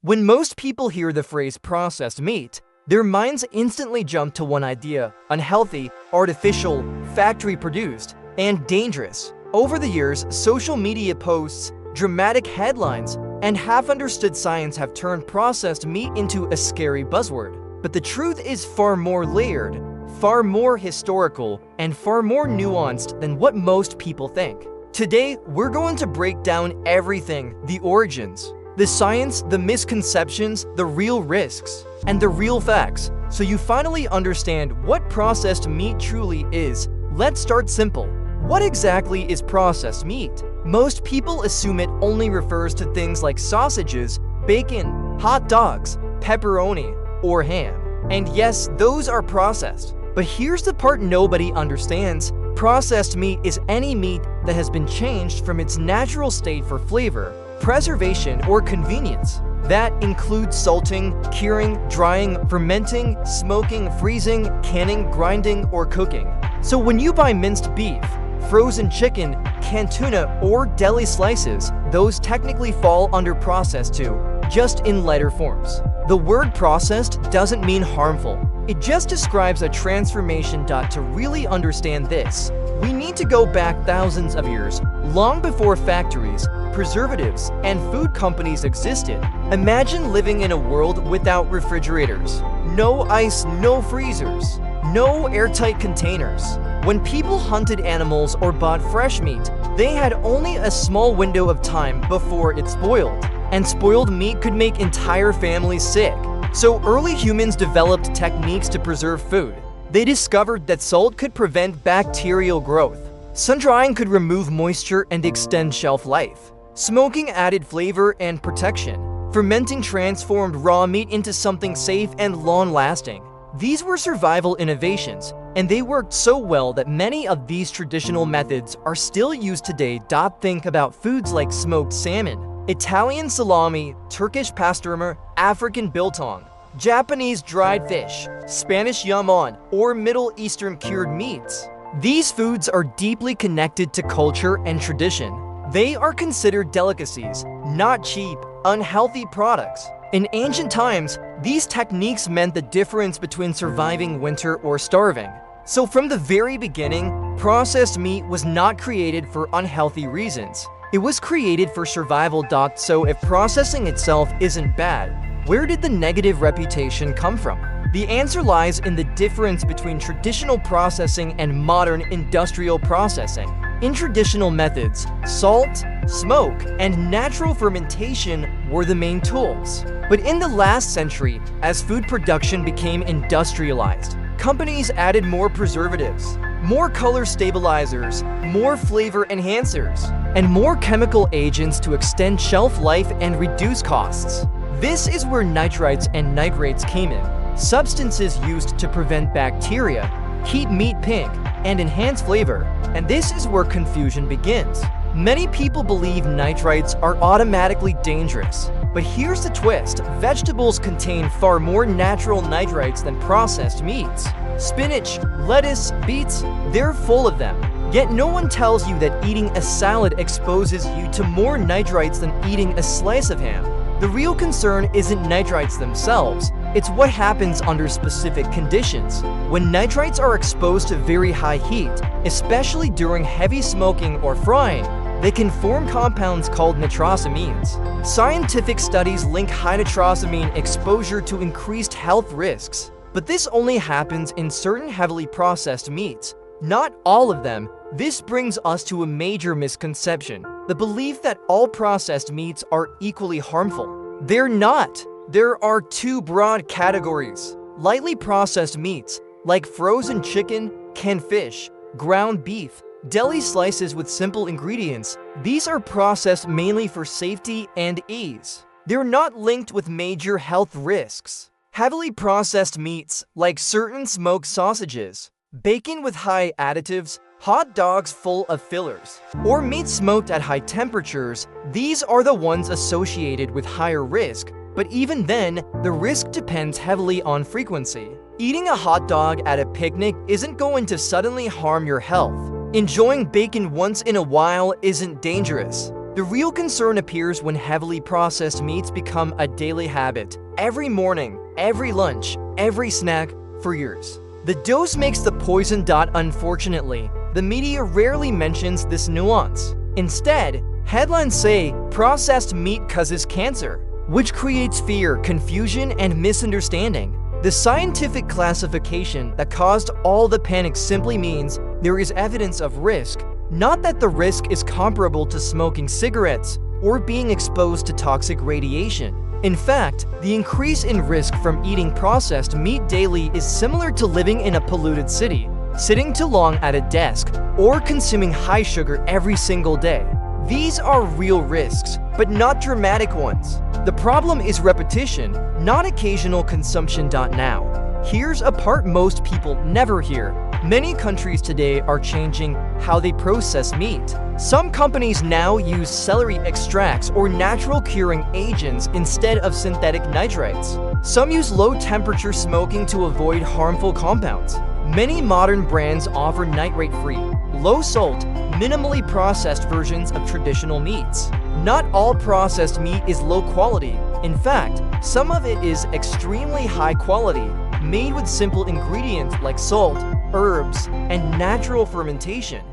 When most people hear the phrase processed meat, their minds instantly jump to one idea: unhealthy, artificial, factory-produced, and dangerous. Over the years, social media posts, dramatic headlines, and half-understood science have turned processed meat into a scary buzzword. But the truth is far more layered, far more historical, and far more nuanced than what most people think. Today, we're going to break down everything: the origins, the science, the misconceptions, the real risks, and the real facts, so you finally understand what processed meat truly is. Let's start simple. What exactly is processed meat? Most people assume it only refers to things like sausages, bacon, hot dogs, pepperoni, or ham. And yes, those are processed. But here's the part nobody understands. Processed meat is any meat that has been changed from its natural state for flavor, preservation, or convenience. That includes salting, curing, drying, fermenting, smoking, freezing, canning, grinding, or cooking. So when you buy minced beef, frozen chicken, canned tuna, or deli slices, those technically fall under processed too, just in lighter forms. The word processed doesn't mean harmful. It just describes a transformation. To really understand this, we need to go back thousands of years, long before factories, preservatives, and food companies existed. Imagine living in a world without refrigerators. No ice, no freezers, no airtight containers. When people hunted animals or bought fresh meat, they had only a small window of time before it spoiled. And spoiled meat could make entire families sick. So early humans developed techniques to preserve food. They discovered that salt could prevent bacterial growth. Sun-drying could remove moisture and extend shelf life. Smoking added flavor and protection. Fermenting transformed raw meat into something safe and long-lasting. These were survival innovations, and they worked so well that many of these traditional methods are still used today. Think about foods like smoked salmon, Italian salami, Turkish pastrama, African biltong, Japanese dried fish, Spanish yamon, or Middle Eastern cured meats. These foods are deeply connected to culture and tradition. They are considered delicacies, not cheap, unhealthy products. In ancient times, these techniques meant the difference between surviving winter or starving. So from the very beginning, processed meat was not created for unhealthy reasons. It was created for survival. So if processing itself isn't bad, where did the negative reputation come from? The answer lies in the difference between traditional processing and modern industrial processing. In traditional methods, salt, smoke, and natural fermentation were the main tools. But in the last century, as food production became industrialized, companies added more preservatives, more color stabilizers, more flavor enhancers, and more chemical agents to extend shelf life and reduce costs. This is where nitrites and nitrates came in, substances used to prevent bacteria, keep meat pink, and enhance flavor. And this is where confusion begins. Many people believe nitrites are automatically dangerous. But here's the twist: vegetables contain far more natural nitrites than processed meats. Spinach, lettuce, beets, they're full of them. Yet no one tells you that eating a salad exposes you to more nitrites than eating a slice of ham. The real concern isn't nitrites themselves, it's what happens under specific conditions. When nitrites are exposed to very high heat, especially during heavy smoking or frying, they can form compounds called nitrosamines. Scientific studies link high nitrosamine exposure to increased health risks. But this only happens in certain heavily processed meats, not all of them. This brings us to a major misconception: the belief that all processed meats are equally harmful. They're not. There are two broad categories: lightly processed meats, like frozen chicken, canned fish, ground beef, deli slices with simple ingredients. These are processed mainly for safety and ease. They're not linked with major health risks. Heavily processed meats, like certain smoked sausages, bacon with high additives, hot dogs full of fillers, or meat smoked at high temperatures, these are the ones associated with higher risk. But even then, the risk depends heavily on frequency. Eating a hot dog at a picnic isn't going to suddenly harm your health. Enjoying bacon once in a while isn't dangerous. The real concern appears when heavily processed meats become a daily habit. Every morning, every lunch, every snack, for years. The dose makes the poison. Unfortunately, the media rarely mentions this nuance. Instead, headlines say, processed meat causes cancer, which creates fear, confusion, and misunderstanding. The scientific classification that caused all the panic simply means there is evidence of risk, not that the risk is comparable to smoking cigarettes or being exposed to toxic radiation. In fact, the increase in risk from eating processed meat daily is similar to living in a polluted city, sitting too long at a desk, or consuming high sugar every single day. These are real risks, but not dramatic ones. The problem is repetition, not occasional consumption. Now, here's a part most people never hear. Many countries today are changing how they process meat. Some companies now use celery extracts or natural curing agents instead of synthetic nitrites. Some use low-temperature smoking to avoid harmful compounds. Many modern brands offer nitrate-free, low-salt, minimally processed versions of traditional meats. Not all processed meat is low quality. In fact, some of it is extremely high quality, made with simple ingredients like salt, herbs, and natural fermentation.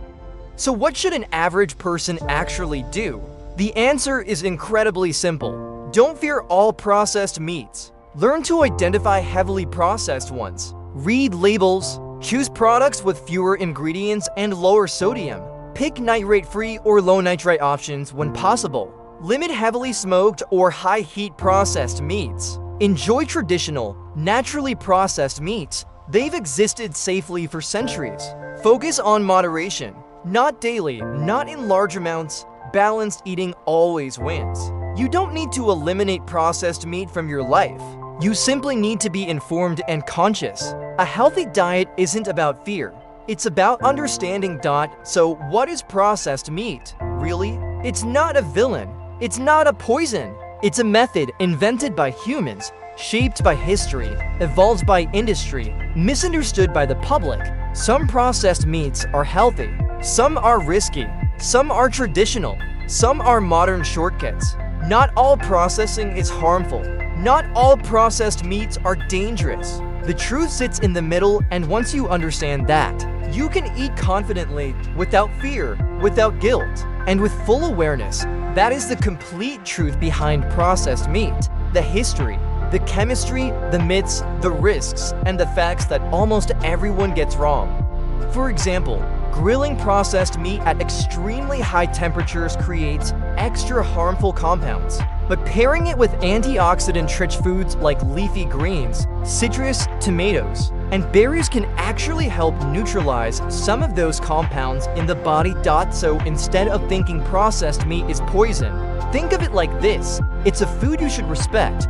So what should an average person actually do? The answer is incredibly simple. Don't fear all processed meats. Learn to identify heavily processed ones. Read labels. Choose products with fewer ingredients and lower sodium. Pick nitrate-free or low nitrite options when possible. Limit heavily smoked or high-heat processed meats. Enjoy traditional, naturally processed meats. They've existed safely for centuries. Focus on moderation. Not daily, not in large amounts. Balanced eating always wins. You don't need to eliminate processed meat from your life. You simply need to be informed and conscious. A healthy diet isn't about fear. It's about understanding. So what is processed meat? Really? It's not a villain. It's not a poison. It's a method invented by humans, shaped by history, evolved by industry, misunderstood by the public. Some processed meats are healthy. Some are risky. Some are traditional. Some are modern shortcuts. Not all processing is harmful. Not all processed meats are dangerous. The truth sits in the middle, and once you understand that, you can eat confidently, without fear, without guilt, and with full awareness. That is the complete truth behind processed meat, the history, the chemistry, the myths, the risks, and the facts that almost everyone gets wrong. For example, grilling processed meat at extremely high temperatures creates extra harmful compounds. But pairing it with antioxidant-rich foods like leafy greens, citrus, tomatoes, and berries can actually help neutralize some of those compounds in the body. So instead of thinking processed meat is poison, think of it like this: it's a food you should respect,